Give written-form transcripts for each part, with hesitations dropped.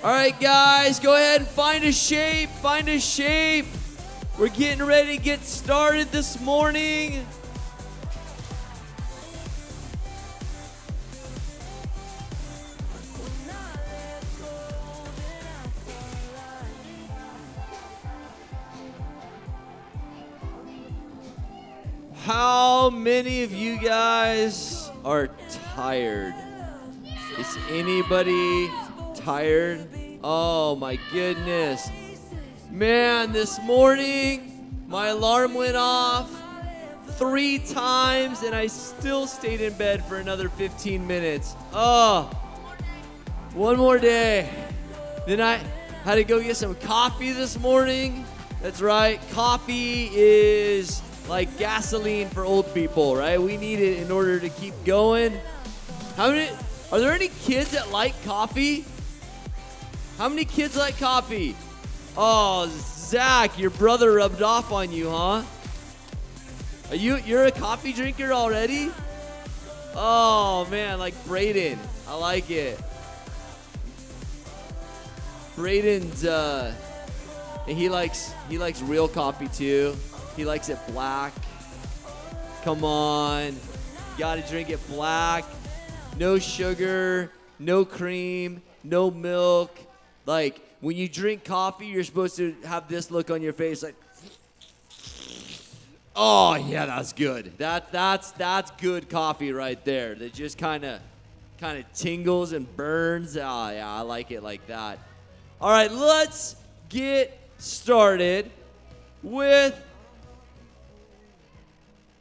All right, guys, go ahead and find a shape. Find a shape. We're getting ready to get started this morning. How many of you guys are tired? Is anybody tired? Oh my goodness. Man, this morning my alarm went off 3 times and I still stayed in bed for another 15 minutes. Oh, one more day. Then I had to go get some coffee this morning. That's right, coffee is like gasoline for old people, right? We need it in order to keep going. Are there any kids that like coffee? How many kids like coffee? Oh, Zach, your brother rubbed off on you, huh? You're a coffee drinker already? Oh man, like Braden. I like it. Braden's and he likes real coffee too. He likes it black. Come on. You gotta drink it black. No sugar, no cream, no milk. Like, when you drink coffee, you're supposed to have this look on your face like, oh, yeah, that's good. That's good coffee right there. That just kind of tingles and burns. Oh, yeah, I like it like that. All right, let's get started with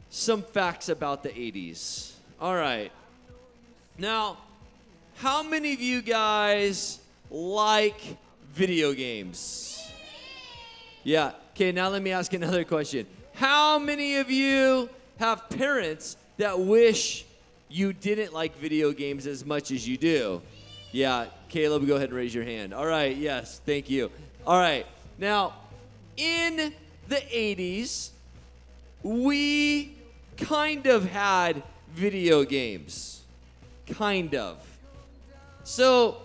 some facts about the 80s. All right. Now, how many of you guys like video games? Yeah. Okay, now let me ask another question. How many of you have parents that wish you didn't like video games as much as you do? Yeah. Caleb, go ahead and raise your hand. All right. Yes. Thank you. All right. Now, in the 80s, we kind of had video games. Kind of. So,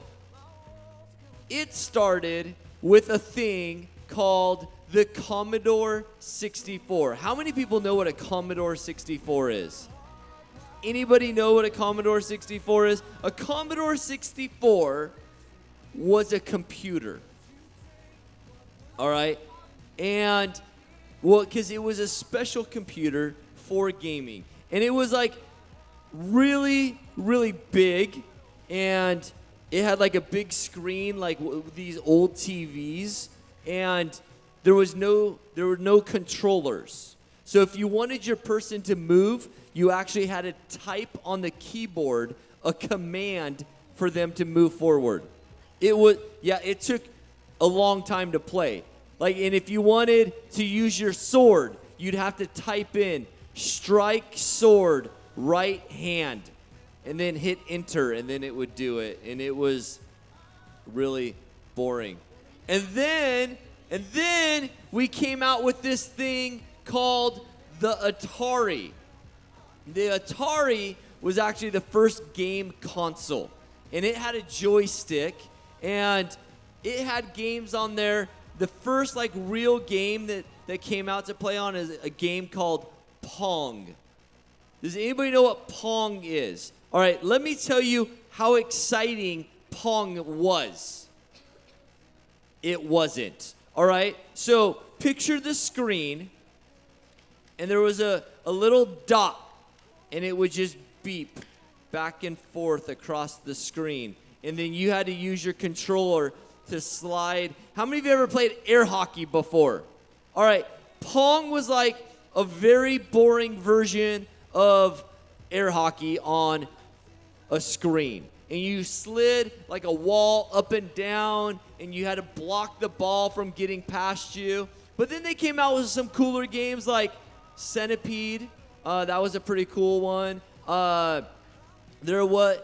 it started with a thing called the Commodore 64. How many people know what a Commodore 64 is? Anybody know what a Commodore 64 is? A Commodore 64 was a computer. All right? And, well, because it was a special computer for gaming. And it was like really, really big. And it had like a big screen, like these old TVs. And there were no controllers. So if you wanted your person to move, you actually had to type on the keyboard a command for them to move forward. It took a long time to play. Like, and if you wanted to use your sword, you'd have to type in strike sword right hand and then hit enter and then it would do it. And it was really boring. And then we came out with this thing called the Atari. The Atari was actually the first game console. And it had a joystick and it had games on there. The first like real game that came out to play on is a game called Pong. Does anybody know what Pong is? All right, let me tell you how exciting Pong was. It wasn't. All right, so picture the screen, and there was a little dot, and it would just beep back and forth across the screen. And then you had to use your controller to slide. How many of you ever played air hockey before? All right, Pong was like a very boring version of air hockey on a screen. And you slid like a wall up and down, and you had to block the ball from getting past you. But then they came out with some cooler games like Centipede. That was a pretty cool one. There was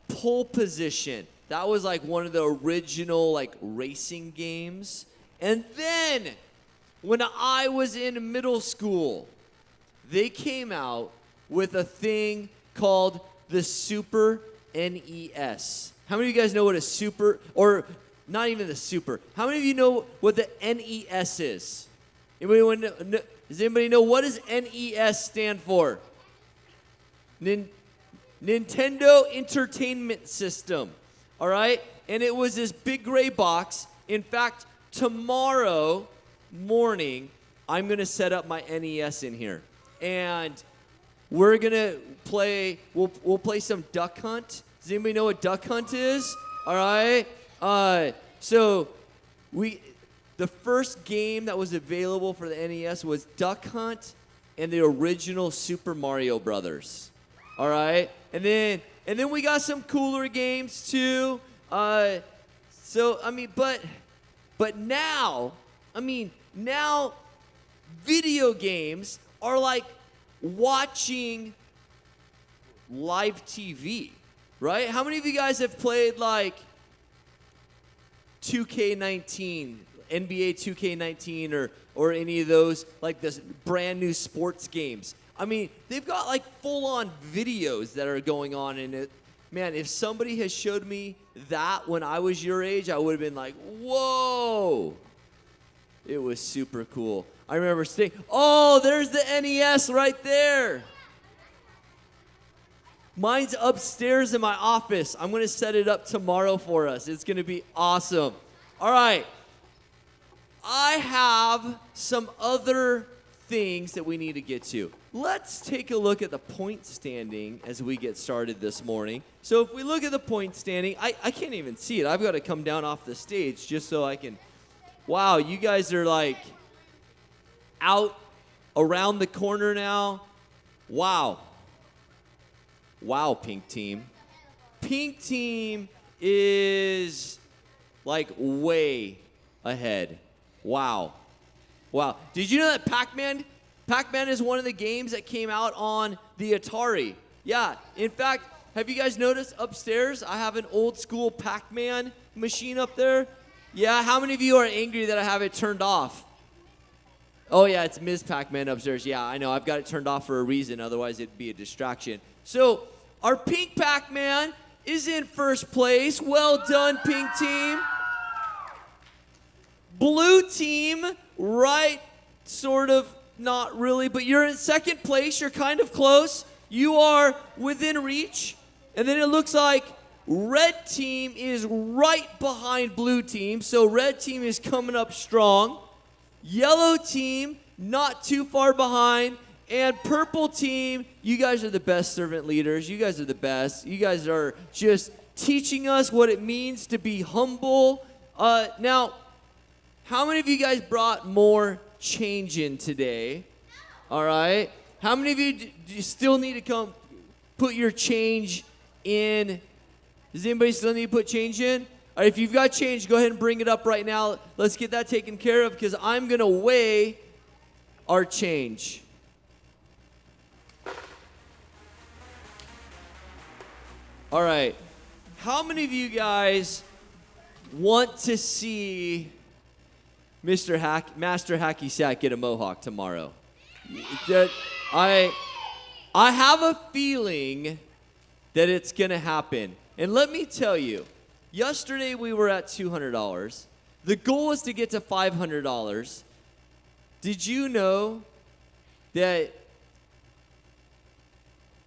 Pole Position. That was like one of the original like racing games. And then when I was in middle school, they came out with a thing called the Super NES. How many of you guys know what a super, or not even the super, how many of you know what the NES is? Does anybody know what does NES stand for? Nintendo Entertainment System. All right? And it was this big gray box. In fact, tomorrow morning, I'm going to set up my NES in here. And we're going to play, we'll play some Duck Hunt. Does anybody know what Duck Hunt is? All right? So the first game that was available for the NES was Duck Hunt and the original Super Mario Brothers. All right? And then we got some cooler games too. But now video games are like watching live TV, right? How many of you guys have played like 2K19, NBA 2K19 or any of those, like this brand new sports games? I mean, they've got like full-on videos that are going on in it. Man, if somebody has showed me that when I was your age, I would have been like, whoa. It was super cool. I remember saying, oh, there's the NES right there. Mine's upstairs in my office. I'm going to set it up tomorrow for us. It's going to be awesome. All right. I have some other things that we need to get to. Let's take a look at the point standing as we get started this morning. So if we look at the point standing, I can't even see it. I've got to come down off the stage just so I can. Wow, you guys are like out around the corner now. Wow. Wow, pink team. Pink team is like way ahead. Wow. Wow. Did you know that Pac-Man is one of the games that came out on the Atari? Yeah. In fact, have you guys noticed upstairs I have an old school Pac-Man machine up there? Yeah. How many of you are angry that I have it turned off? Oh, yeah, it's Ms. Pac-Man upstairs. Yeah, I know. I've got it turned off for a reason. Otherwise, it'd be a distraction. So our pink Pac-Man is in first place. Well done, pink team. Blue team, right, sort of, not really, but you're in second place. You're kind of close. You are within reach. And then it looks like red team is right behind blue team. So red team is coming up strong. Yellow team, not too far behind. And purple team, you guys are the best servant leaders. You guys are the best. You guys are just teaching us what it means to be humble. Now, how many of you guys brought more change in today? All right. How many of you do you still need to come put your change in? Does anybody still need to put change in? All right, if you've got change, go ahead and bring it up right now. Let's get that taken care of because I'm going to weigh our change. All right. How many of you guys want to see Master Hacky Sack get a mohawk tomorrow? I have a feeling that it's going to happen. And let me tell you, yesterday we were at $200. The goal was to get to $500. Did you know that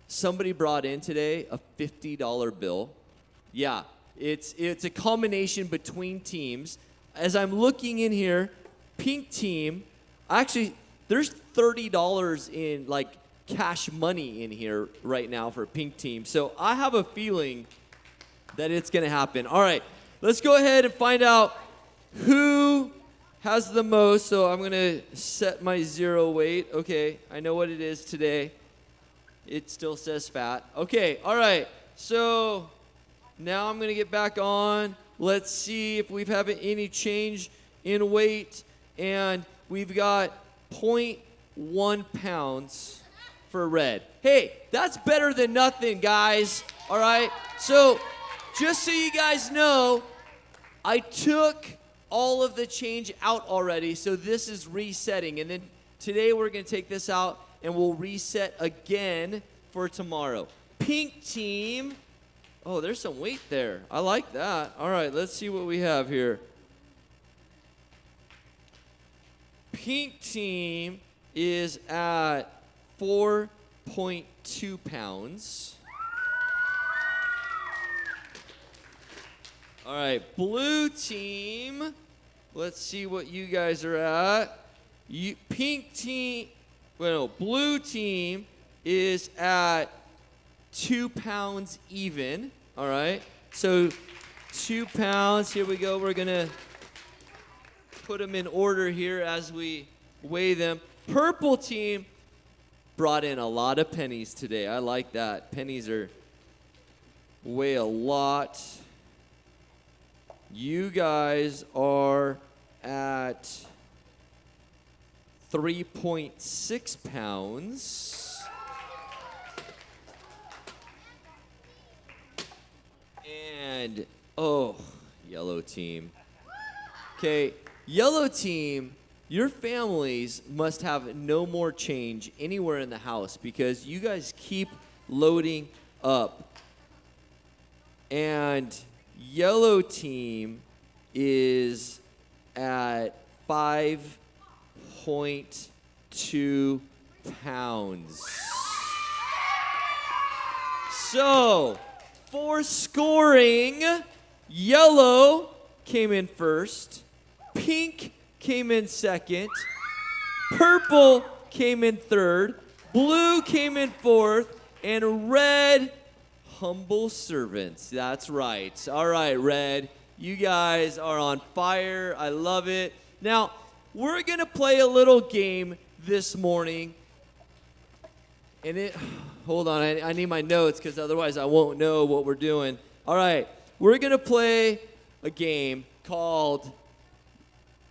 somebody brought in today a $50 bill? Yeah, it's a combination between teams. As I'm looking in here, pink team, actually, there's $30 in like cash money in here right now for pink team. So I have a feeling that it's going to happen. All right, let's go ahead and find out who has the most. So I'm going to set my zero weight. Okay, I know what it is today. It still says fat. Okay, all right. So now I'm going to get back on. Let's see if we've had any change in weight. And we've got 0.1 pounds for red. Hey, that's better than nothing, guys. All right? So just so you guys know, I took all of the change out already. So this is resetting. And then today we're going to take this out and we'll reset again for tomorrow. Pink team. Oh, there's some weight there. I like that. All right, let's see what we have here. Pink team is at 4.2 pounds. All right, blue team. Let's see what you guys are at. Blue team is at 2 pounds even. All right, so 2 pounds. Here we go. We're gonna put them in order here as we weigh them. Purple team brought in a lot of pennies today. I like that. Pennies weigh a lot. You guys are at 3.6 pounds. And, yellow team. Okay, yellow team, your families must have no more change anywhere in the house because you guys keep loading up. And yellow team is at 5.2 pounds. So, for scoring, yellow came in first, pink came in second, purple came in third, blue came in fourth, and red, humble servants. That's right. All right, red, you guys are on fire. I love it. Now, we're going to play a little game this morning. And hold on, I need my notes because otherwise I won't know what we're doing. All right, we're going to play a game called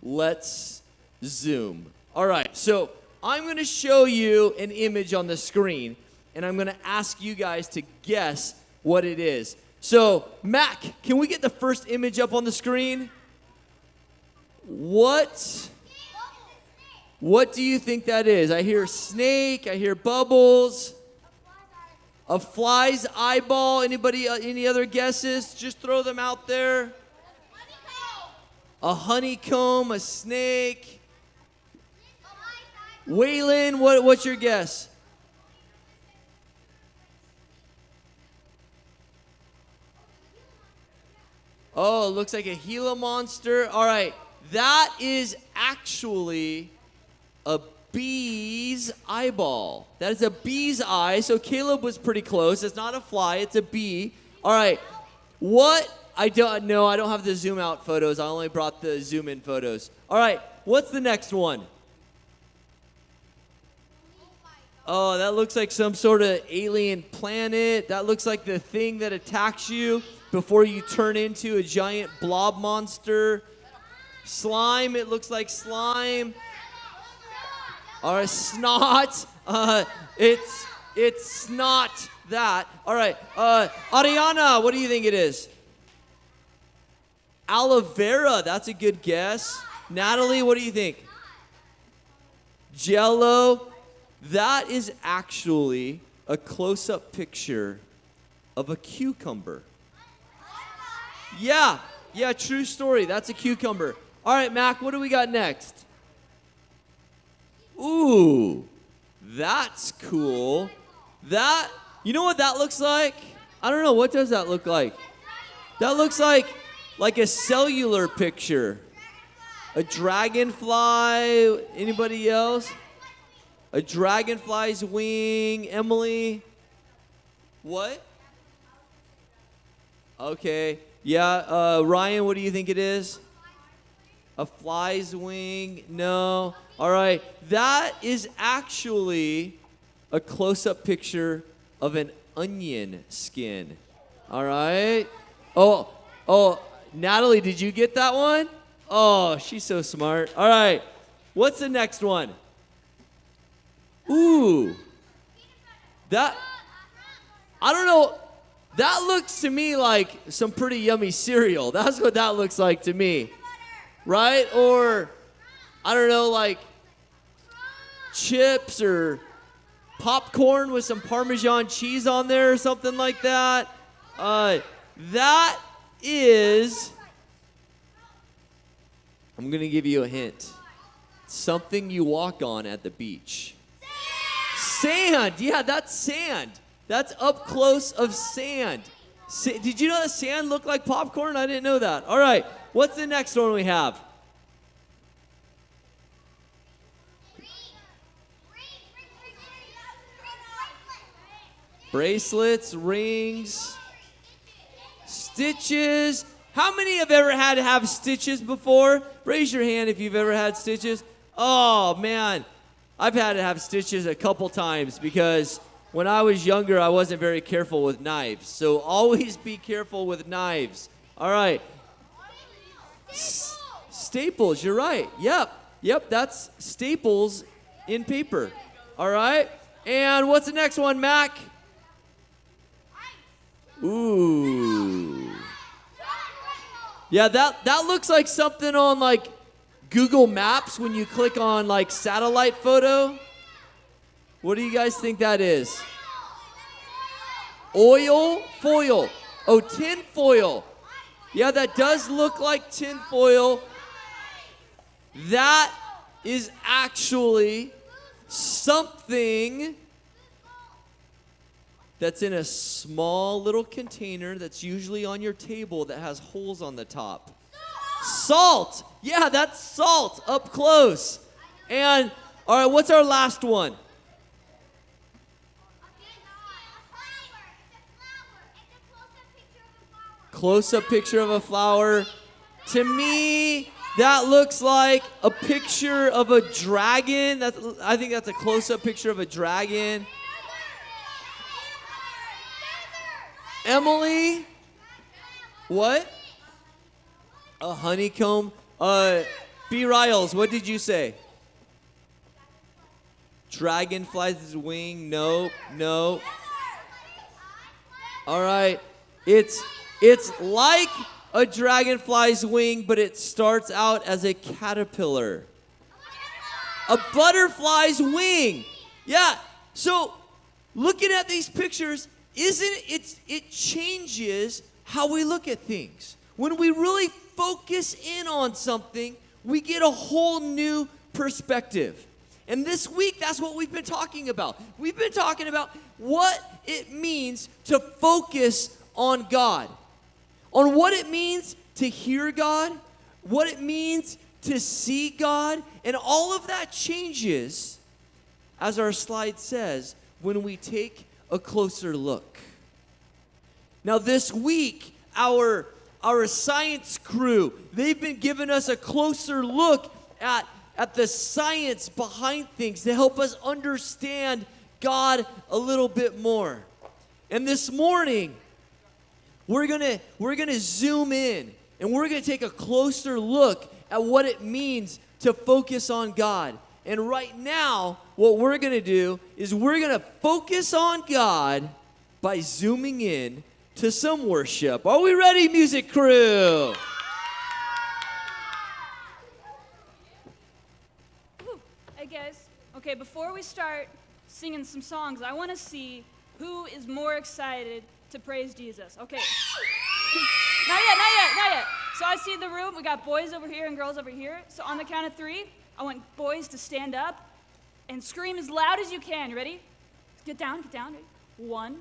Let's Zoom. All right, so I'm going to show you an image on the screen, and I'm going to ask you guys to guess what it is. So, Mac, can we get the first image up on the screen? What do you think that is? I hear snake, I hear bubbles. A fly's eyeball. Anybody, any other guesses? Just throw them out there. A honeycomb, a snake. Waylon, what's your guess? Oh, it looks like a Gila monster. All right, that is actually a bee's eyeball. That is a bee's eye. So Caleb was pretty close. It's not a fly, it's a bee. All right, I don't know. I don't have the zoom out photos. I only brought the zoom in photos. All right, what's the next one? Oh, that looks like some sort of alien planet. That looks like the thing that attacks you before you turn into a giant blob monster. Slime, it looks like slime. Or snot. It's not that. All right, Ariana, what do you think it is? Aloe vera, that's a good guess. Natalie, what do you think? Jello. That is actually a close-up picture of a cucumber. Yeah, true story. That's a cucumber. All right, Mac, what do we got next? Ooh, that's cool. You know what that looks like? I don't know. What does that look like? That looks like a cellular picture. A dragonfly. Anybody else? A dragonfly's wing. Emily? What? Okay. Yeah, Ryan, what do you think it is? A fly's wing? No. All right. That is actually a close-up picture of an onion skin. All right. Oh, Natalie, did you get that one? Oh, she's so smart. All right. What's the next one? Ooh. I don't know. That looks to me like some pretty yummy cereal. That's what that looks like to me. Right? Or, I don't know, like chips or popcorn with some Parmesan cheese on there or something like that. That is, I'm going to give you a hint. Something you walk on at the beach. Sand. Yeah, that's sand. That's up close of sand. Did you know that sand looked like popcorn? I didn't know that. All right. What's the next one we have? Bracelets, rings, stitches. How many have ever had to have stitches before? Raise your hand if you've ever had stitches. Oh, man. I've had to have stitches a couple times because when I was younger, I wasn't very careful with knives. So always be careful with knives. All right. Staples, you're right. Yep, that's staples in paper. All right. And what's the next one, Mac? Ooh. Yeah, that looks like something on like Google Maps when you click on like satellite photo. What do you guys think that is? Oil? Foil. Oh, tin foil. Yeah, that does look like tin foil. That is actually something that's in a small little container that's usually on your table that has holes on the top. Salt! Yeah, that's salt up close. And, all right, what's our last one? Close-up picture of a flower. To me, that looks like a picture of a dragon. I think that's a close-up picture of a dragon. Emily? What? A honeycomb? B. Riles, what did you say? Dragonfly's wing? Nope. All right. It's like a dragonfly's wing, but it starts out as a caterpillar. A butterfly's wing. Yeah. So, looking at these pictures, it changes how we look at things. When we really focus in on something, we get a whole new perspective. And this week, that's what we've been talking about. We've been talking about what it means to focus on God, on what it means to hear God, what it means to see God, and all of that changes, as our slide says, when we take a closer look. Now this week, our science crew, they've been giving us a closer look at the science behind things to help us understand God a little bit more. And this morning, we're gonna zoom in and we're gonna take a closer look at what it means to focus on God. And right now, what we're gonna do is we're gonna focus on God by zooming in to some worship. Are we ready, music crew? Hey guys, okay, before we start singing some songs, I want to see who is more excited to praise Jesus. Okay. Not yet. So I see the room. We got boys over here and girls over here. So on the count of 3, I want boys to stand up and scream as loud as you can. You ready? Get down. Ready? 1,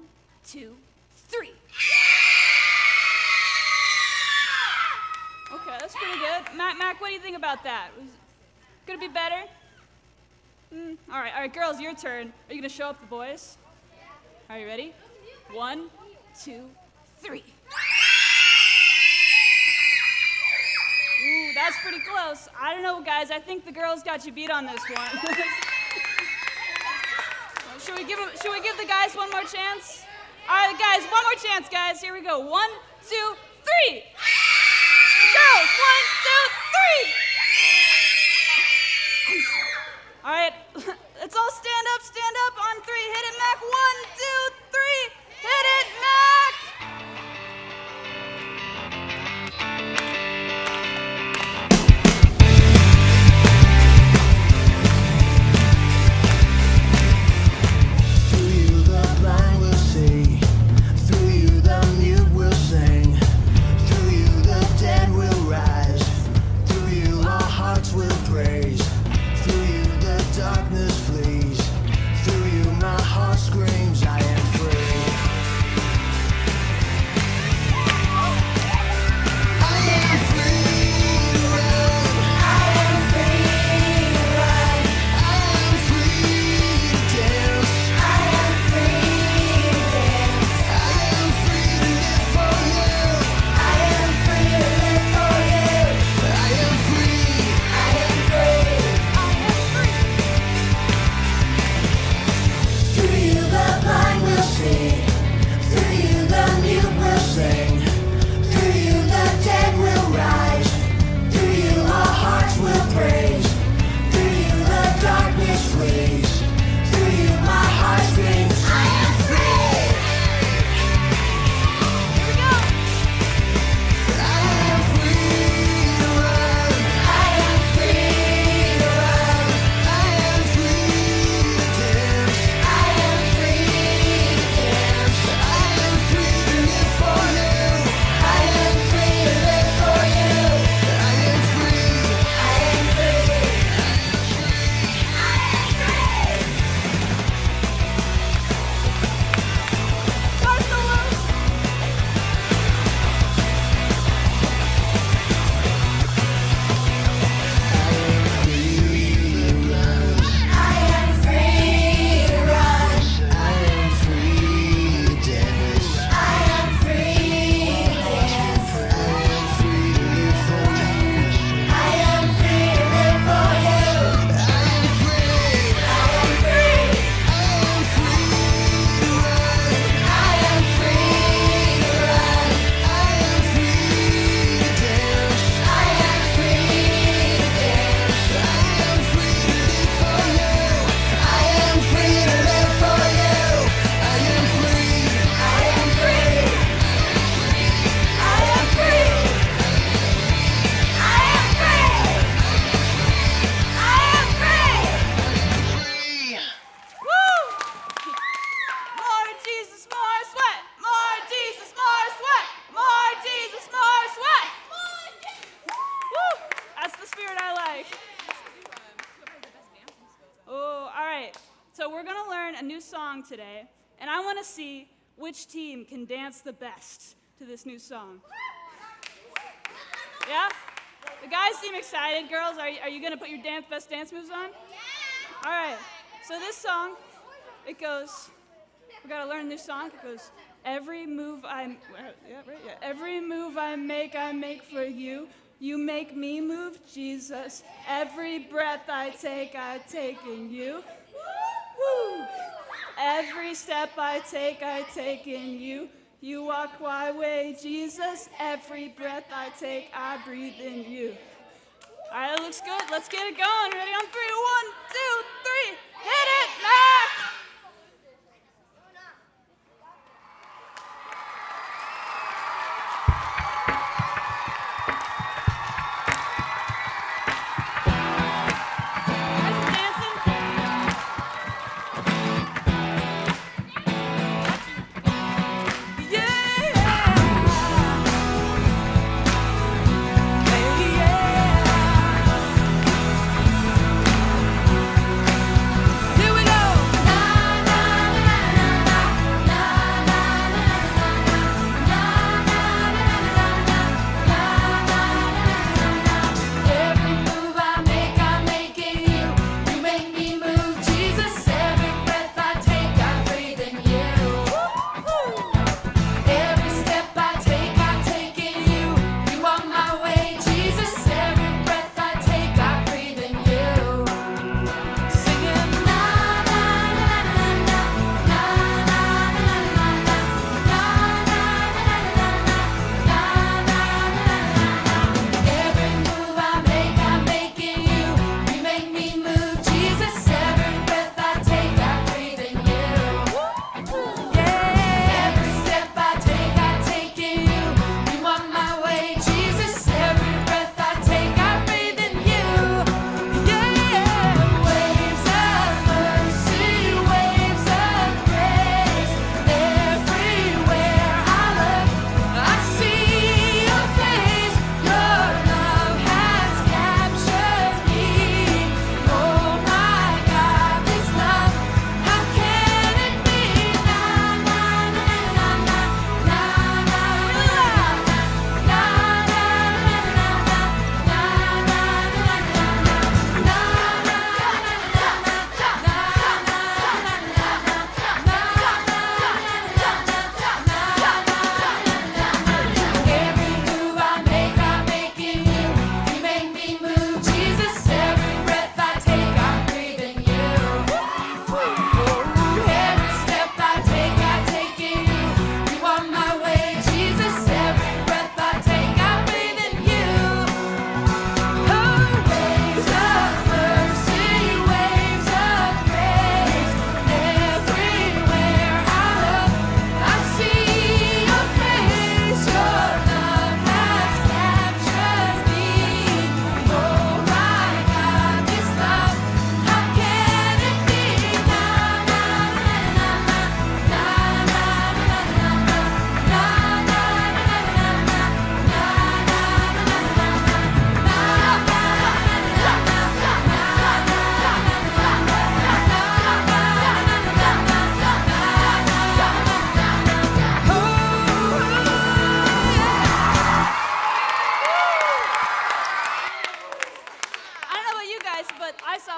2, 3. Okay, that's pretty good. Mac, what do you think about that? Gonna be better? All right, girls, your turn. Are you gonna show up the boys? Are you ready? 1, 2, 3. Ooh, that's pretty close. I don't know, guys. I think the girls got you beat on this one. Should we give the guys one more chance? All right, guys, one more chance, guys. Here we go. 1, 2, 3. Girls, 1, 2, 3. All right, let's all stand up on 3. Hit it, Mac. 1, 2, 3. Hit it, Mac. Through you the blind will see, through you the mute a new song today, and I want to see which team can dance the best to this new song. Yeah? The guys seem excited. Girls, are you going to put your best dance moves on? Yeah! All right. So this song, it goes, we got to learn a new song. It goes, every move I make for you. You make me move, Jesus. Every breath I take in you. Woo! Every step I take in you. You walk my way, Jesus. Every breath I take, I breathe in you. All right, that looks good. Let's get it going. Ready on 3, 1, 2, 3. Hit it, Mac!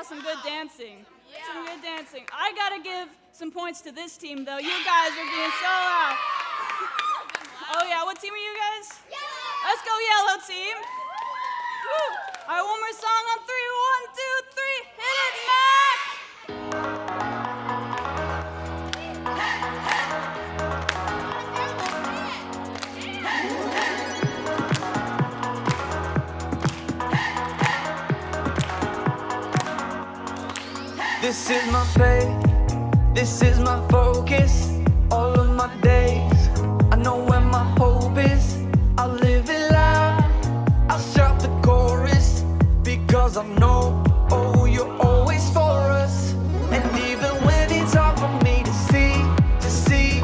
Some good dancing. Yeah. Some good dancing. I gotta give some points to this team, though. You guys are being so loud. Oh yeah, what team are you guys? Yellow. Let's go, yellow team. Woo. All right, one more song on 3, 1, 2, 3. Hit it, Mac. This is my faith, this is my focus, all of my days. I know where my hope is, I'll live it loud, I'll shout the chorus, because I know, oh, you're always for us. And even when it's hard for me to see,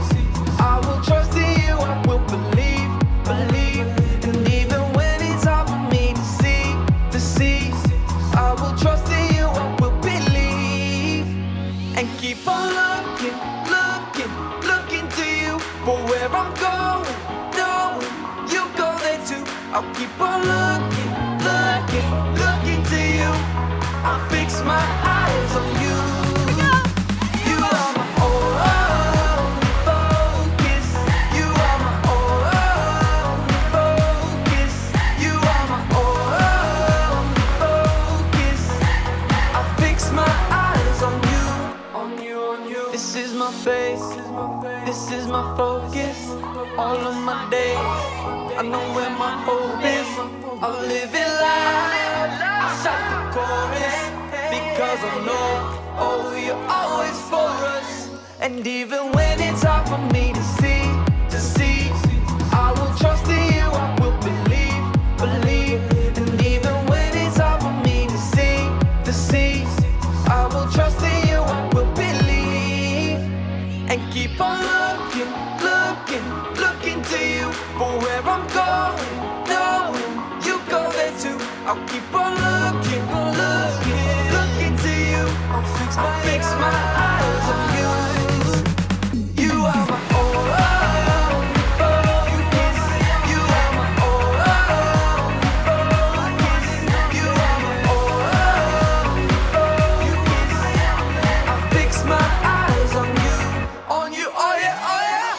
I will trust in you, I will believe. And even when it's hard for me to see, I will trust in you, I will believe. And keep on looking. I'll keep on looking, looking, looking to you. I'll fix my eyes on you. You are my only focus. You are my only focus. You are my only focus. I fix my eyes on you, on you, on you. This is my face, this is my focus. All of my days, I know where my hope is. I'll live it loud, I'll shout the chorus, because I know, oh, you're always for us. And even when it's hard for me to see, I will trust in you, I will believe, believe. And even when it's hard for me to see, I will trust in you, I will believe. And keep on looking, looking, looking to you for where I'm going, knowing you go there too. I'll keep on looking, looking, looking to you. I'll fix my eyes on you. You are my only focus. You are my only focus. You are my only focus. I fix my eyes on you, oh yeah, oh yeah.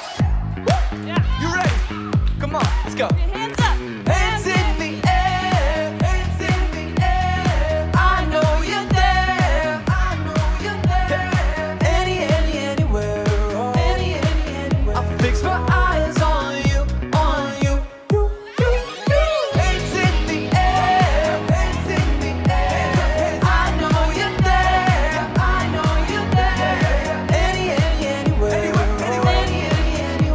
Yeah. You ready? Come on, let's go. Okay, hands up. Hands in the air, hands in the air. I know you're there, I know you're there. Anywhere, oh. Anywhere. I fix my eyes on you, on you. Hands in the air, hands in the air. I know you're there, I know you're there. Anywhere,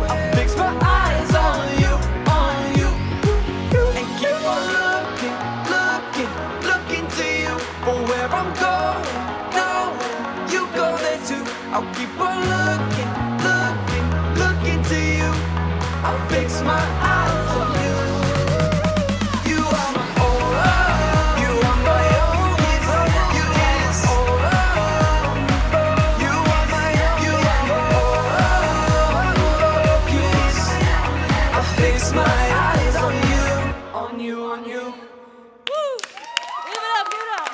I fix my eyes on you, on you. And keep on looking, looking, looking to you for where I'm going, knowing you go there too. I'll keep on looking, looking, looking to you. I'll fix my eyes on you. You are my only, you are my only focus. You are my you are my focus. I fix my eyes on you, on you, on you. Woo! Give it up, give it up.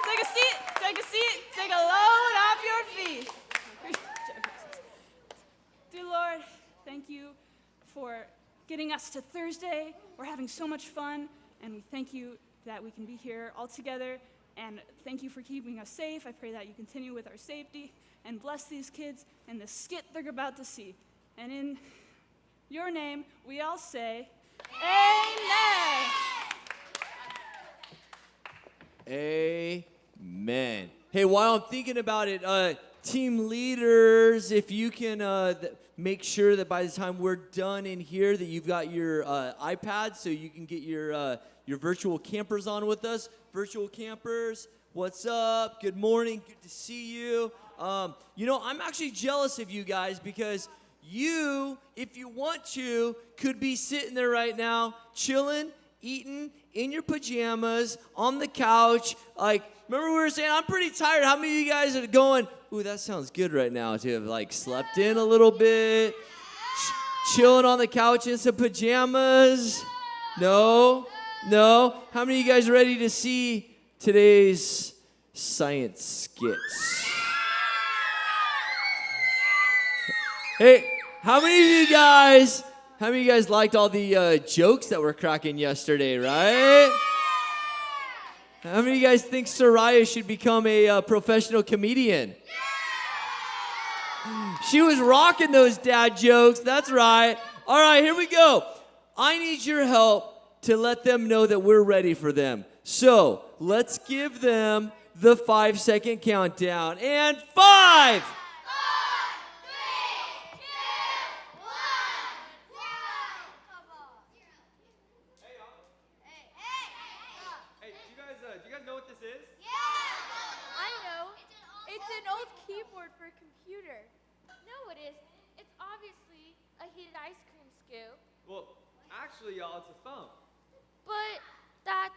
Take a seat, take a seat, take a load off your feet. Dear Lord, thank you for getting us to Thursday. We're having so much fun, and we thank you that we can be here all together. And thank you for keeping us safe. I pray that you continue with our safety and bless these kids and the skit they're about to see. And in your name, we all say, Amen. Amen. Hey, while I'm thinking about it, team leaders, if you can make sure that by the time we're done in here that you've got your iPads so you can get your virtual campers on with us. Virtual campers, what's up? Good morning. Good to see you. I'm actually jealous of you guys because you, if you want to, could be sitting there right now, chilling, eating, in your pajamas, on the couch. Like, remember we were saying, I'm pretty tired. How many of you guys are going, ooh, that sounds good right now to have, like, slept in a little bit, chilling on the couch in some pajamas? No? How many of you guys are ready to see today's science skits? Hey, how many of you guys liked all the jokes that were cracking yesterday, right? How many of you guys think Soraya should become a professional comedian? She was rocking those dad jokes. That's right. All right, here we go. I need your help to let them know that we're ready for them. So let's give them the 5-second countdown. And 5. For a computer. No, it isn't. It's obviously a heated ice cream scoop. Well, actually, y'all, it's a phone. But that's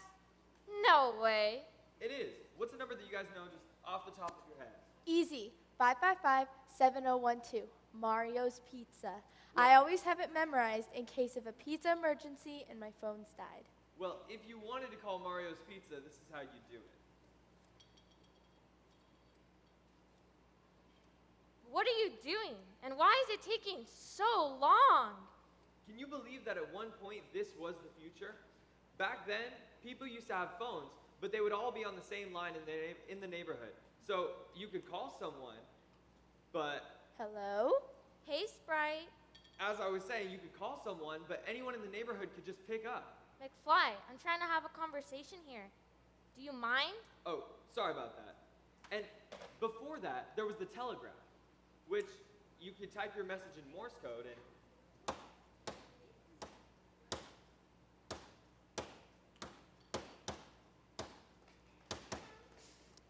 no way. It is. What's the number that you guys know just off the top of your head? Easy. 555-7012. Mario's Pizza. I always have it memorized in case of a pizza emergency and my phone's died. Well, if you wanted to call Mario's Pizza, this is how you do it. What are you doing? And why is it taking so long? Can you believe that at one point this was the future? Back then, people used to have phones, but they would all be on the same line in the neighborhood. So you could call someone, but Hello? Hey, Sprite. as I was saying, you could call someone, but anyone in the neighborhood could just pick up. McFly, I'm trying to have a conversation here. Do you mind? Oh, sorry about that. And before that, there was the telegraph, which you could type your message in Morse code and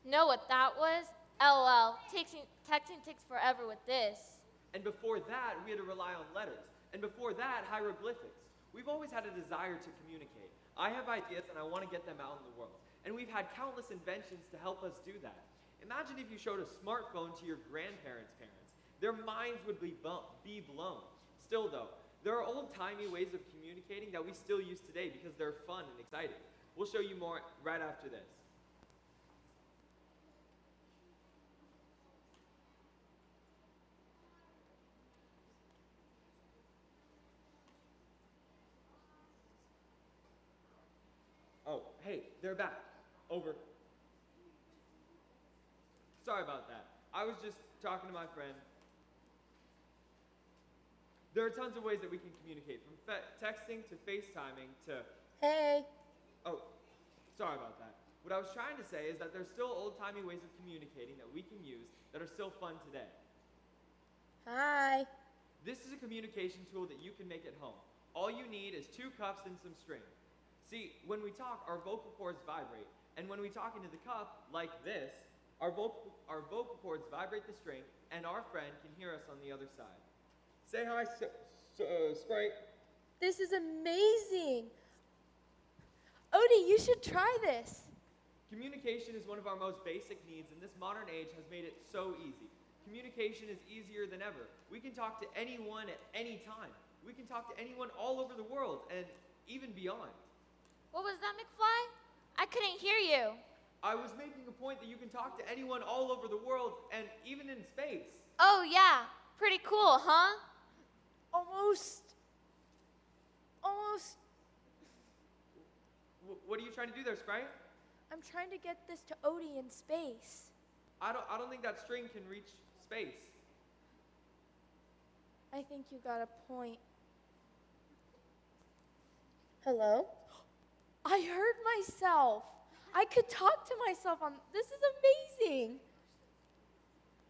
Know what that was? LOL. Texting takes forever with this. And before that, we had to rely on letters. And before that, hieroglyphics. We've always had a desire to communicate. I have ideas and I want to get them out in the world. And we've had countless inventions to help us do that. Imagine if you showed a smartphone to your grandparents' parents. Their minds would be blown. Still though, there are old-timey ways of communicating that we still use today because they're fun and exciting. We'll show you more right after this. Oh, hey, they're back. Over. Sorry about that. I was just talking to my friend. There are tons of ways that we can communicate, from texting to FaceTiming to... Hey. Oh, sorry about that. What I was trying to say is that there's still old-timey ways of communicating that we can use that are still fun today. Hi. This is a communication tool that you can make at home. All you need is 2 cups and some string. See, when we talk, our vocal cords vibrate. And when we talk into the cup, like this, our vocal cords vibrate the string, and our friend can hear us on the other side. Say hi, Sprite. This is amazing. Odie, you should try this. Communication is one of our most basic needs, and this modern age has made it so easy. Communication is easier than ever. We can talk to anyone at any time. We can talk to anyone all over the world, and even beyond. What was that, McFly? I couldn't hear you. I was making a point that you can talk to anyone all over the world, and even in space. Oh, yeah. Pretty cool, huh? Almost. What are you trying to do there, Sprite? I'm trying to get this to Odie in space. I don't think that string can reach space. I think you got a point. Hello? I heard myself. I could talk to myself on this is amazing.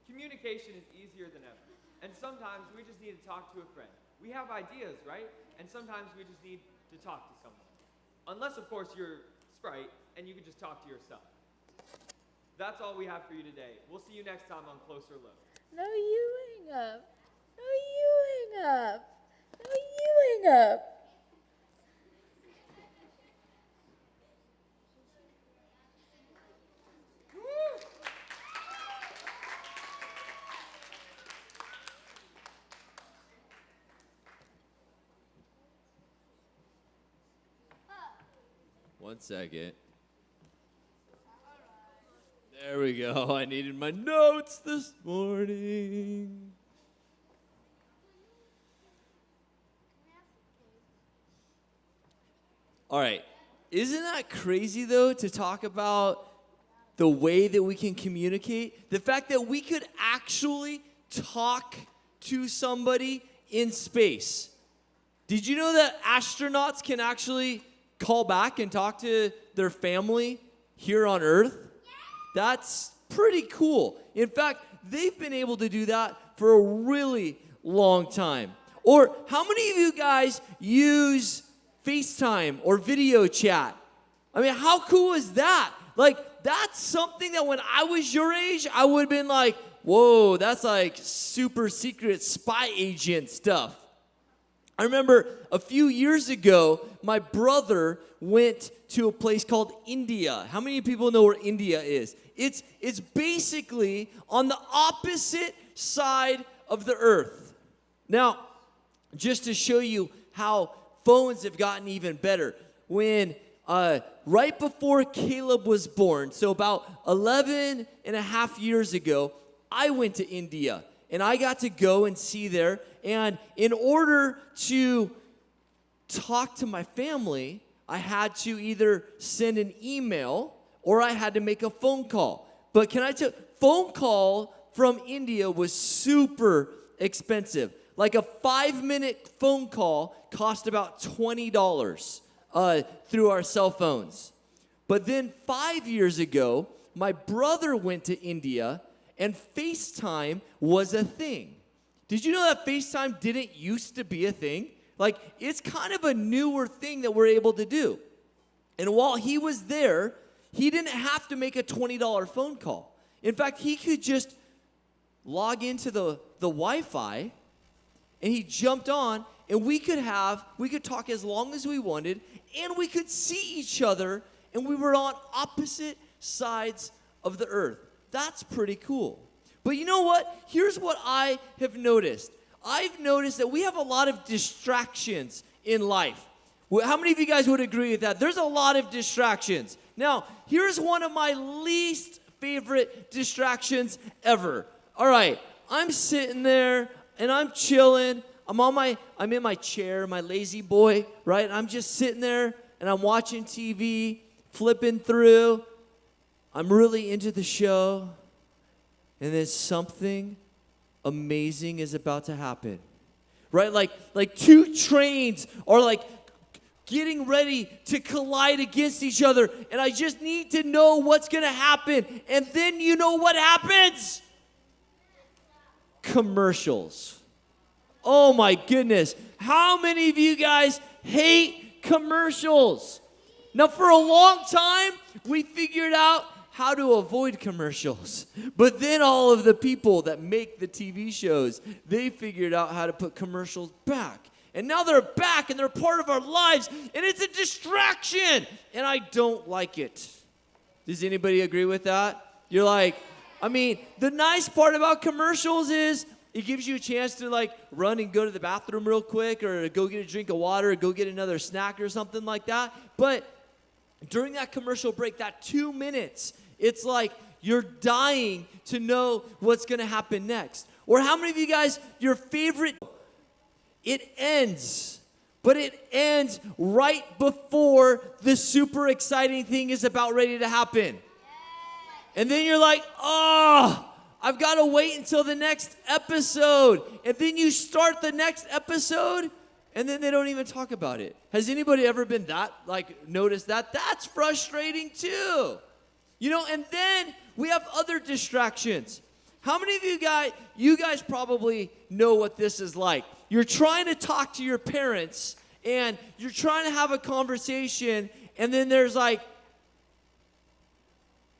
Communication is easier than ever. And sometimes we just need to talk to a friend. We have ideas, right? And sometimes we just need to talk to someone. Unless, of course, you're Sprite and you can just talk to yourself. That's all we have for you today. We'll see you next time on Closer Look. No, you hang up. No, you hang up. No, you hang up. One second. There we go. I needed my notes this morning. All right. Isn't that crazy, though, to talk about the way that we can communicate? The fact that we could actually talk to somebody in space. Did you know that astronauts can actually call back and talk to their family here on Earth? That's pretty cool. In fact, they've been able to do that for a really long time. Or how many of you guys use FaceTime or video chat? I mean, how cool is that? Like, that's something that when I was your age, I would have been like, whoa, that's like super secret spy agent stuff. I remember a few years ago, my brother went to a place called India. How many people know where India is? It's basically on the opposite side of the earth. Now, just to show you how phones have gotten even better, when right before Caleb was born, so about 11 and a half years ago, I went to India. And I got to go and see there. And in order to talk to my family, I had to either send an email or I had to make a phone call. But can I tell you, phone call from India was super expensive. Like a 5-minute phone call cost about $20 through our cell phones. But then 5 years ago, my brother went to India and FaceTime was a thing. Did you know that FaceTime didn't used to be a thing? Like, it's kind of a newer thing that we're able to do. And while he was there, he didn't have to make a $20 phone call. In fact, he could just log into the Wi-Fi, and he jumped on, and we could talk as long as we wanted, and we could see each other, and we were on opposite sides of the earth. That's pretty cool. But you know what? Here's what I have noticed. I've noticed that we have a lot of distractions in life. How many of you guys would agree with that? There's a lot of distractions. Now, here's one of my least favorite distractions ever. All right, I'm sitting there and I'm chilling. I'm in my chair, my lazy boy, right? I'm just sitting there and I'm watching TV, flipping through. I'm really into the show, and then something amazing is about to happen, right? Like two trains are like getting ready to collide against each other, and I just need to know what's going to happen. And then you know what happens? Commercials. Oh my goodness. How many of you guys hate commercials? Now, for a long time, we figured out how to avoid commercials. But then all of the people that make the TV shows, they figured out how to put commercials back. And now they're back and they're part of our lives, and it's a distraction. And I don't like it. Does anybody agree with that? You're like, I mean, the nice part about commercials is it gives you a chance to like run and go to the bathroom real quick, or go get a drink of water, or go get another snack or something like that. But during that commercial break, that 2 minutes, it's like you're dying to know what's going to happen next. Or how many of you guys, your favorite, it ends, but it ends right before the super exciting thing is about ready to happen. And then you're like, oh, I've got to wait until the next episode. And then you start the next episode, and then they don't even talk about it. Has anybody ever been noticed that? That's frustrating too. You know, and then we have other distractions. How many of you guys probably know what this is like. You're trying to talk to your parents, and you're trying to have a conversation, and then there's like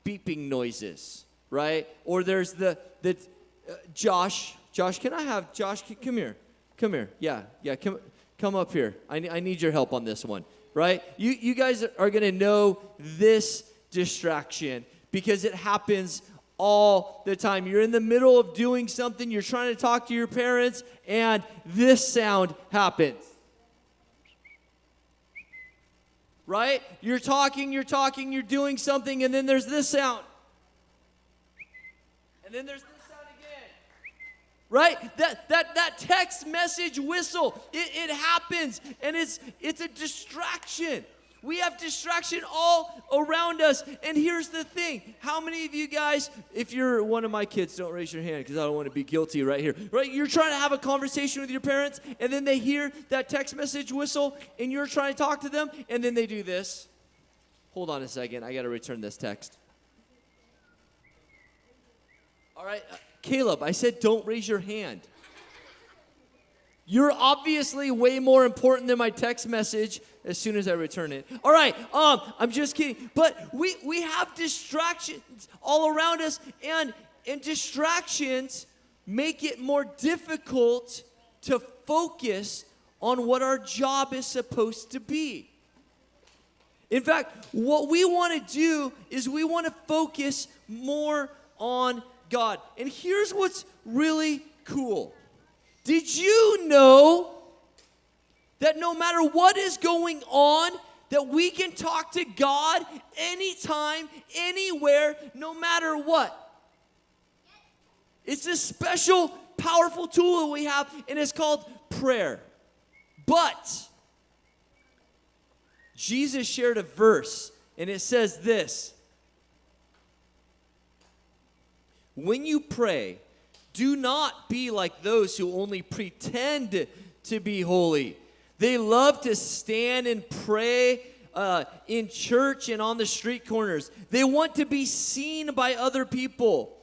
beeping noises, right? Or there's Josh, can I have Josh, come here. Yeah, come up here. I need your help on this one, right? You guys are going to know this distraction because it happens all the time. You're in the middle of doing something, you're trying to talk to your parents, and this sound happens. Right? You're talking, you're doing something, and then there's this sound. And then there's this sound again. Right? That text message whistle, it happens, and it's a distraction. We have distraction all around us. And here's the thing. How many of you guys, if you're one of my kids, don't raise your hand because I don't want to be guilty right here. Right? You're trying to have a conversation with your parents, and then they hear that text message whistle, and you're trying to talk to them, and then they do this. Hold on a second. I got to return this text. All right. Caleb, I said don't raise your hand. You're obviously way more important than my text message as soon as I return it. All right, I'm just kidding. But we have distractions all around us, and distractions make it more difficult to focus on what our job is supposed to be. In fact, what we want to do is we want to focus more on God. And here's what's really cool. Did you know that no matter what is going on, that we can talk to God anytime, anywhere, no matter what. It's this special, powerful tool that we have, and it's called prayer. But Jesus shared a verse, and it says this: when you pray, do not be like those who only pretend to be holy. They love to stand and pray in church and on the street corners. They want to be seen by other people.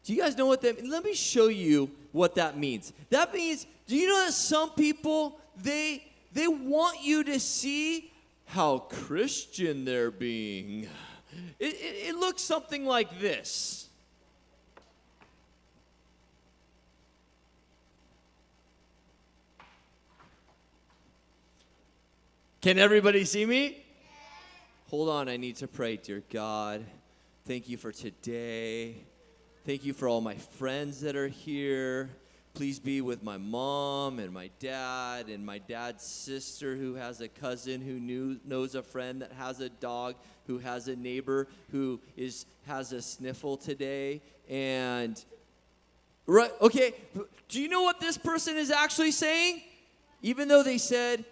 Do you guys know what that means? Let me show you what that means. That means, do you know that some people, they want you to see how Christian they're being? It looks something like this. Can everybody see me? Hold on, I need to pray. Dear God, thank you for today. Thank you for all my friends that are here. Please be with my mom and my dad and my dad's sister who has a cousin who knows a friend that has a dog, who has a neighbor who has a sniffle today. And, right, okay, do you know what this person is actually saying? Even though they said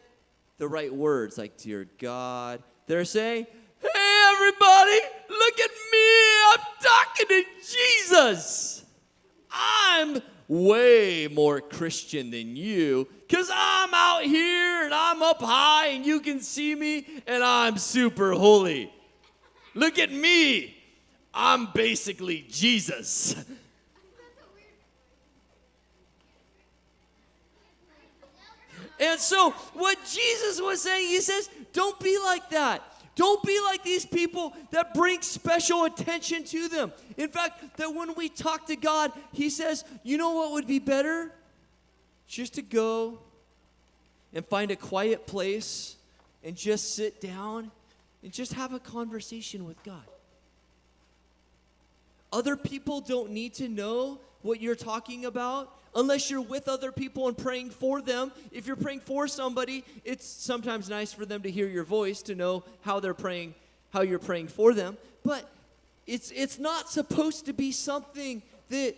the right words, like, dear God, they're saying, hey, everybody, look at me. I'm talking to Jesus. I'm way more Christian than you because I'm out here and I'm up high and you can see me and I'm super holy. Look at me. I'm basically Jesus. And so what Jesus was saying, he says, don't be like that. Don't be like these people that bring special attention to them. In fact, that when we talk to God, he says, you know what would be better? Just to go and find a quiet place and just sit down and just have a conversation with God. Other people don't need to know what you're talking about unless you're with other people and praying for them. If you're praying for somebody, it's sometimes nice for them to hear your voice, to know how they're praying, how you're praying for them. But it's not supposed to be something that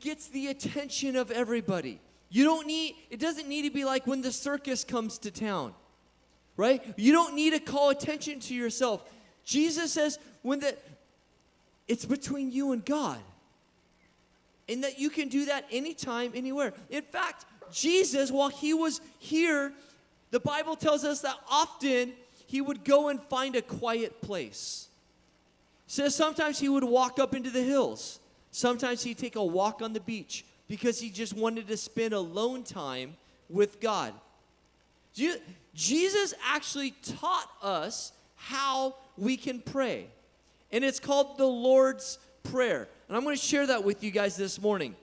gets the attention of everybody. It doesn't need to be like when the circus comes to town, right? You don't need to call attention to yourself. Jesus says it's between you and God. And that you can do that anytime, anywhere. In fact, Jesus, while he was here, the Bible tells us that often he would go and find a quiet place. It says sometimes he would walk up into the hills. Sometimes he'd take a walk on the beach because he just wanted to spend alone time with God. Jesus actually taught us how we can pray. And it's called the Lord's Prayer. And I'm going to share that with you guys this morning.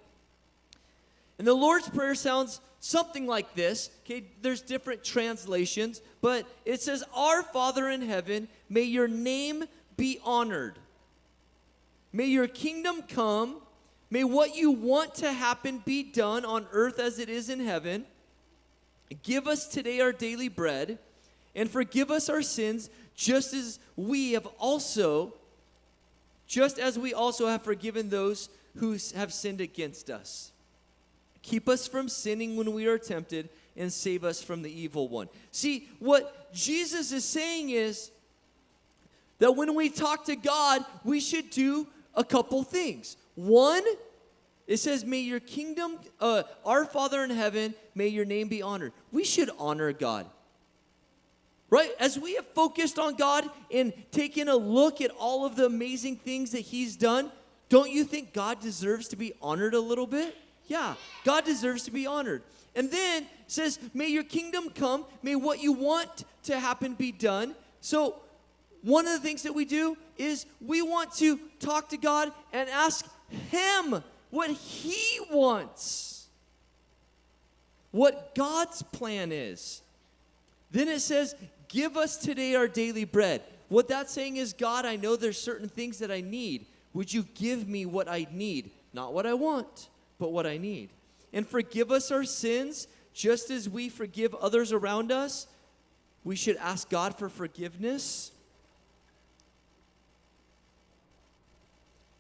And the Lord's Prayer sounds something like this. Okay, there's different translations, but it says, Our Father in heaven, may your name be honored. May your kingdom come. May what you want to happen be done on earth as it is in heaven. Give us today our daily bread, and forgive us our sins, just as we also have forgiven those who have sinned against us. Keep us from sinning when we are tempted, and save us from the evil one. See, what Jesus is saying is that when we talk to God, we should do a couple things. One, it says, may your kingdom, our Father in heaven, may your name be honored. We should honor God. Right? As we have focused on God and taken a look at all of the amazing things that he's done, don't you think God deserves to be honored a little bit? Yeah, God deserves to be honored. And then it says, may your kingdom come, may what you want to happen be done. So one of the things that we do is we want to talk to God and ask him what he wants, what God's plan is. Then it says, give us today our daily bread. What that's saying is, God, I know there's certain things that I need. Would you give me what I need? Not what I want, but what I need. And forgive us our sins, just as we forgive others around us. We should ask God for forgiveness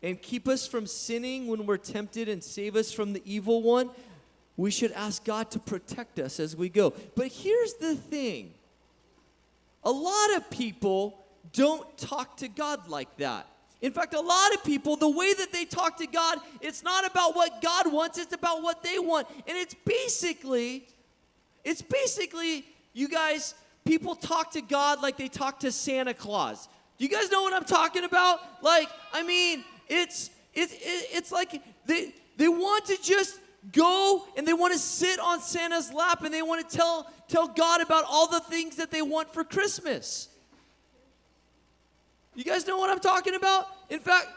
and keep us from sinning when we're tempted and save us from the evil one. We should ask God to protect us as we go. But here's the thing. A lot of people don't talk to God like that. In fact, a lot of people, the way that they talk to God, it's not about what God wants, it's about what they want. And it's basically, you guys, people talk to God like they talk to Santa Claus. Do you guys know what I'm talking about? Like, I mean, it's like they want to just go and they want to sit on Santa's lap and they want to tell God about all the things that they want for Christmas. You guys know what I'm talking about? In fact,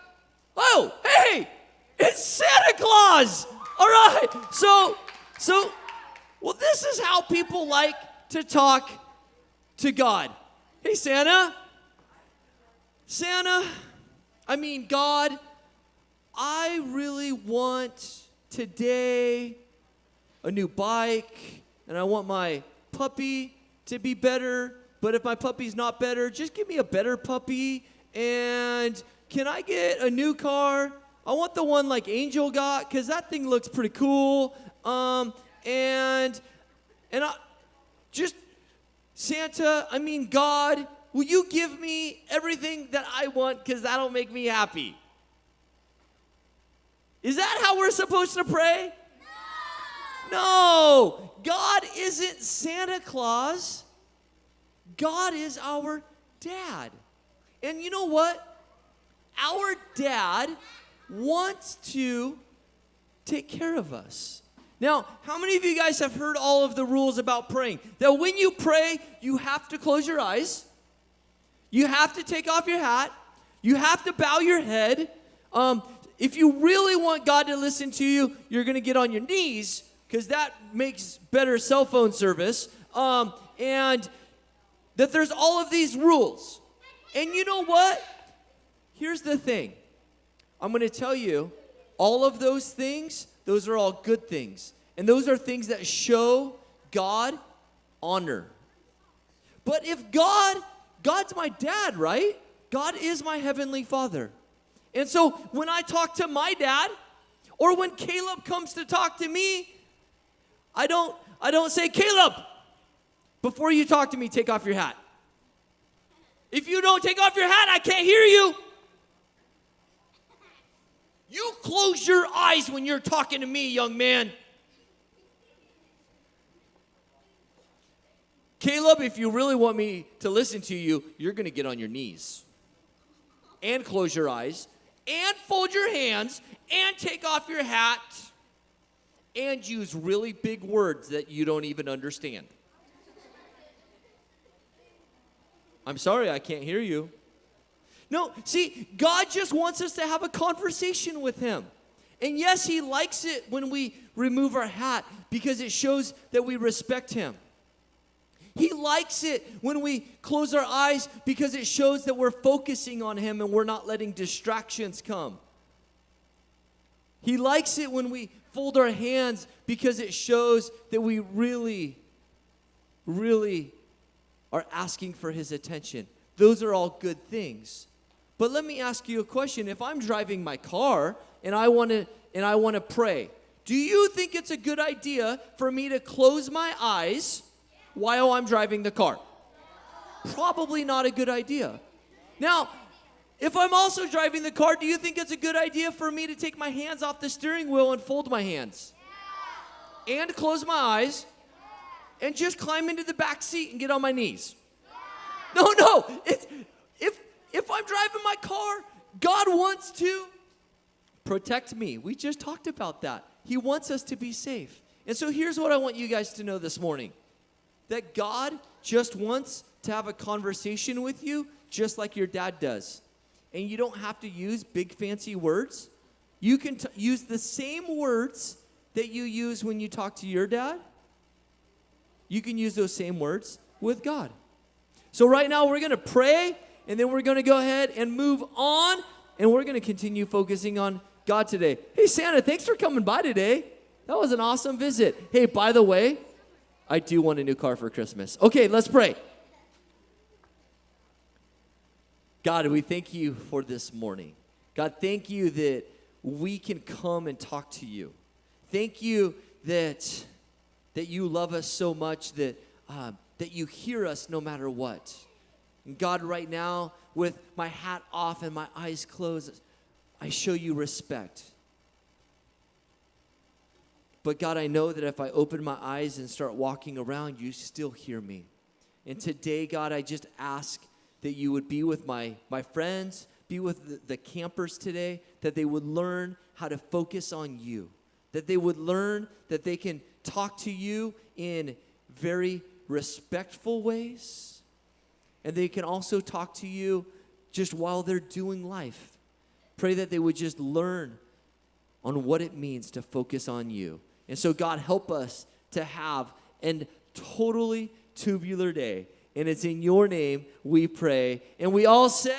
oh, hey, it's Santa Claus. All right. So, well, this is how people like to talk to God. Hey, Santa, God, I really want today a new bike, and I want my puppy to be better. But if my puppy's not better, just give me a better puppy. And can I get a new car? I want the one like Angel got, because that thing looks pretty cool. And I just, Santa, God, will you give me everything that I want, because that'll make me happy? Is that how we're supposed to pray? No. God isn't Santa Claus. God is our dad. And you know what? Our dad wants to take care of us. Now, how many of you guys have heard all of the rules about praying? That when you pray, you have to close your eyes. You have to take off your hat. You have to bow your head. If you really want God to listen to you, you're going to get on your knees, because that makes better cell phone service. And that there's all of these rules. And you know what? Here's the thing. I'm going to tell you, all of those things, those are all good things. And those are things that show God honor. But if God's my dad, right? God is my heavenly Father. And so when I talk to my dad, or when Caleb comes to talk to me, I don't say, Caleb, before you talk to me, take off your hat. If you don't take off your hat, I can't hear you. You close your eyes when you're talking to me, young man. Caleb, if you really want me to listen to you, you're going to get on your knees and close your eyes and fold your hands and take off your hat and use really big words that you don't even understand. I'm sorry, I can't hear you. No, see, God just wants us to have a conversation with him. And yes, he likes it when we remove our hat, because it shows that we respect him. He likes it when we close our eyes, because it shows that we're focusing on him and we're not letting distractions come. He likes it when we fold our hands, because it shows that we really, really are asking for his attention. Those are all good things. But let me ask you a question. If I'm driving my car and I want to pray, do you think it's a good idea for me to close my eyes while I'm driving the car? Probably not a good idea. Now, if I'm also driving the car, do you think it's a good idea for me to take my hands off the steering wheel and fold my hands? And close my eyes and just climb into the back seat and get on my knees? No. If I'm driving my car, God wants to protect me. We just talked about that. He wants us to be safe. And so here's what I want you guys to know this morning. That God just wants to have a conversation with you just like your dad does. And you don't have to use big fancy words. You can use the same words that you use when you talk to your dad. You can use those same words with God. So right now we're going to pray, and then we're going to go ahead and move on, and we're going to continue focusing on God today. Hey, Santa, thanks for coming by today. That was an awesome visit. Hey, by the way, I do want a new car for Christmas. Okay, let's pray. God, we thank you for this morning. God, thank you that we can come and talk to you. Thank you that you love us so much that you hear us no matter what. And God, right now, with my hat off and my eyes closed, I show you respect. But God, I know that if I open my eyes and start walking around, you still hear me. And today, God, I just ask that you would be with my friends, be with the campers today, that they would learn how to focus on you, that they would learn that they can talk to you in very respectful ways, and they can also talk to you just while they're doing life. Pray that they would just learn on what it means to focus on you. And so, God, help us to have a totally tubular day. And it's in your name we pray. And we all said,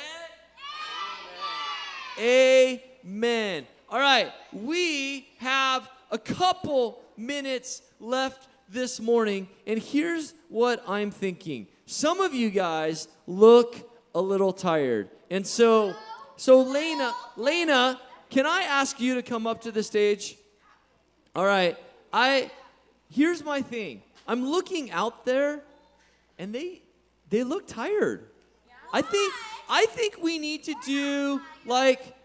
Amen. Amen. All right, we have a couple minutes left this morning. And here's what I'm thinking. Some of you guys look a little tired. And so Lena, can I ask you to come up to the stage? All right, here's my thing. I'm looking out there, and they look tired. I think we need to do like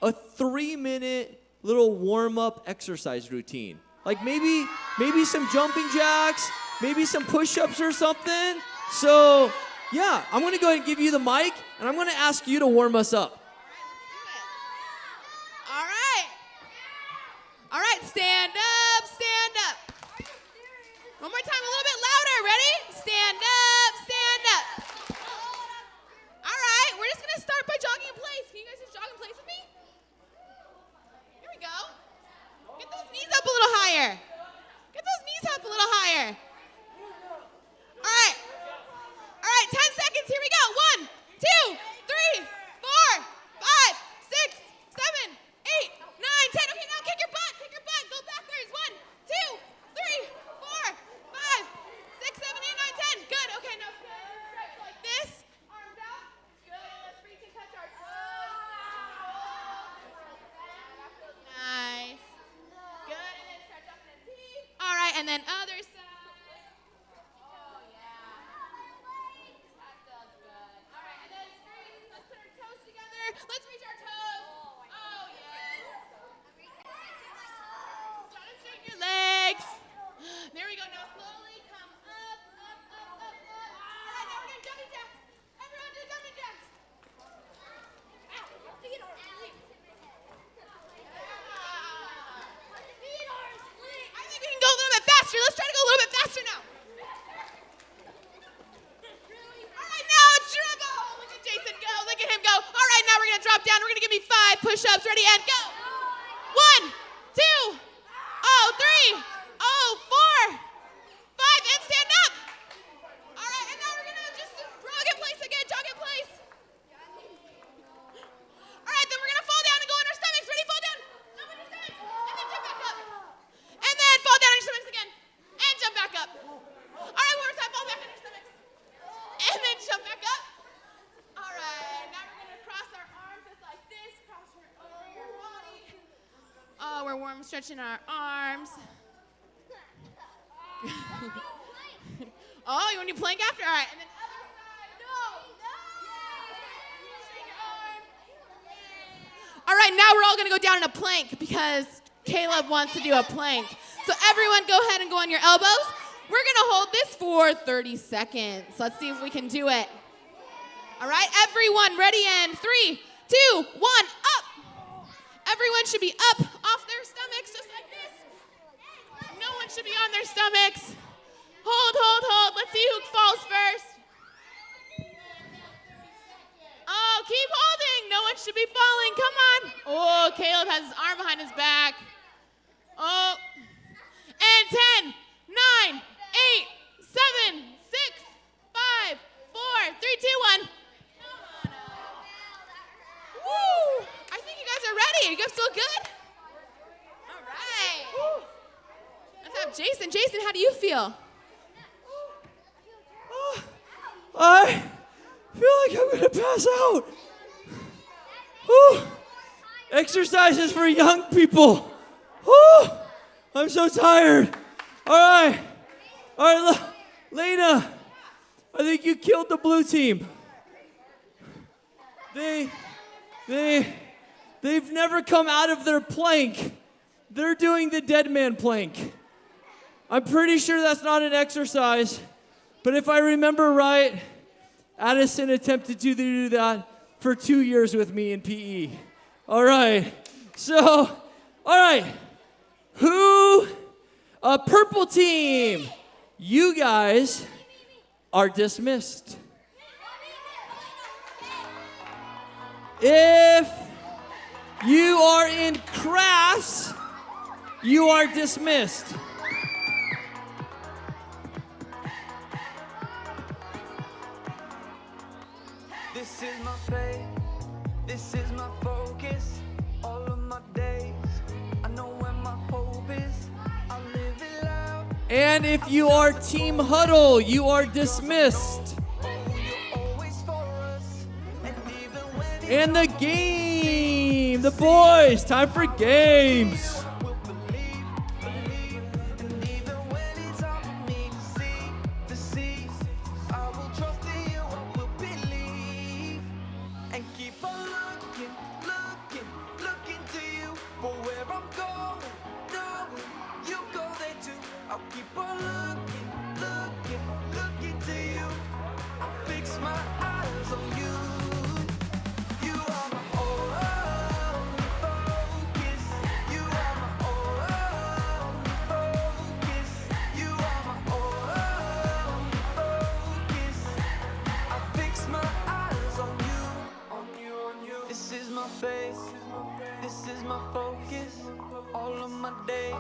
a 3-minute little warm-up exercise routine. Like maybe some jumping jacks, maybe some push-ups or something. So, yeah, I'm going to go ahead and give you the mic, and I'm going to ask you to warm us up. All right, stand up, stand up. One more time, a little bit louder. Ready? Stand up, stand up. All right, we're just going to start by jogging in place. Can you guys just jog in place with me? Here we go. Get those knees up a little higher. Get those knees up a little higher. All right. All right, 10 seconds. Here we go. 1, 2, 3, 4, 5, 6, 7, 8, 9, 10. Okay, now kick your butt. Kick your butt. Go backwards. 1, 2, 3, 4, 5, 6, 7, 8, 9, 10. Good. Okay, now stretch like this. Arms out. Good. Let's reach and touch our toes. Nice. Good. And then stretch up and then all right, and then other side. Oh, yeah. That feels good. All right, and then let's put our toes together. Let's reach our toes. Oh, yes. Try to straighten your legs. There we go. Now slowly come up, up, up, up, up. All right, now we're going to jumping jacks. Everyone do jumping jacks. I think we can go a little bit faster. Let's try to go a little bit faster now. All right, now dribble. Look at Jason go. Look at him go. All right, now we're going to drop down. We're going to give me 5 push-ups. Ready, and go. 1, 2, oh, 3, oh, 4, 5, and stand up. All right, and now we're going to just jog in place again. Jog in place. All right, then we're going to fall down and go on our stomachs. Ready, fall down. Jump on your stomachs. And then jump back up. And then fall down on your stomachs again. And jump back up. All right, one more time. Fall back on your stomachs. And then jump back up. All right, now we're going to cross our arms just like this. Cross over your body. Oh, we're warm stretching our arms. Oh, you want to do plank after? All right, and then other side. No. Straighten your arm. All right, now we're all going to go down in a plank because Caleb wants to do a plank. So everyone go ahead and go on your elbows. We're going to hold this for 30 seconds. Let's see if we can do it. All right, everyone ready, and 3, 2, 1, up. Everyone should be up off their stomachs just like this. No one should be on their stomachs. Hold, hold, hold. Let's see who falls first. Oh, keep holding. No one should be falling. Come on. Oh, Caleb has his arm behind his back. Oh. And 10, 9, 8, 7, 6, 5, 4, 3, 2, 1. Woo! I think you guys are ready. You guys feel good? All right. Let's have Jason. Jason, how do you feel? I feel like like I'm gonna pass out. Whew. Exercises for young people. Whew. I'm so tired. All right, Lena, I think you killed the blue team. They've never come out of their plank. They're doing the dead man plank. I'm pretty sure that's not an exercise, but if I remember right, Addison attempted to do that for 2 years with me in PE. All right, purple team, you guys are dismissed. If you are in crafts, you are dismissed. This is my faith, this is my focus, all of my days. I know where my hope is, I live it loud. And if you are Team Huddle, you are dismissed. Always for us, and even when And the game, the boys, time for games. we'll believe, and even when it's hard for me to see, I will trust in you, I will believe, and keep on looking to you for where I'm going, knowing you go there too. I'll keep on looking to you. I fix my eyes on you. You are my only focus. You are my only focus. You are my only focus. I fix my eyes on you. This is my faith. This is my focus. All of my days,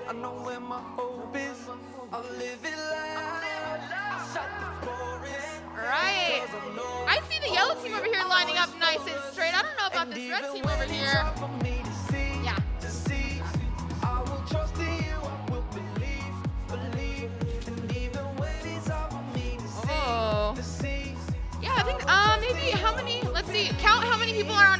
I know where my hope is. I'll live it loud. I'll shout the chorus. Right. I see the yellow team over here lining up nice and straight. I don't know about this red team over here. Yeah. I will trust in you, I will believe, and even when it's hard for me Oh. to see. Yeah, I think maybe how many? Let's see. Count how many people are on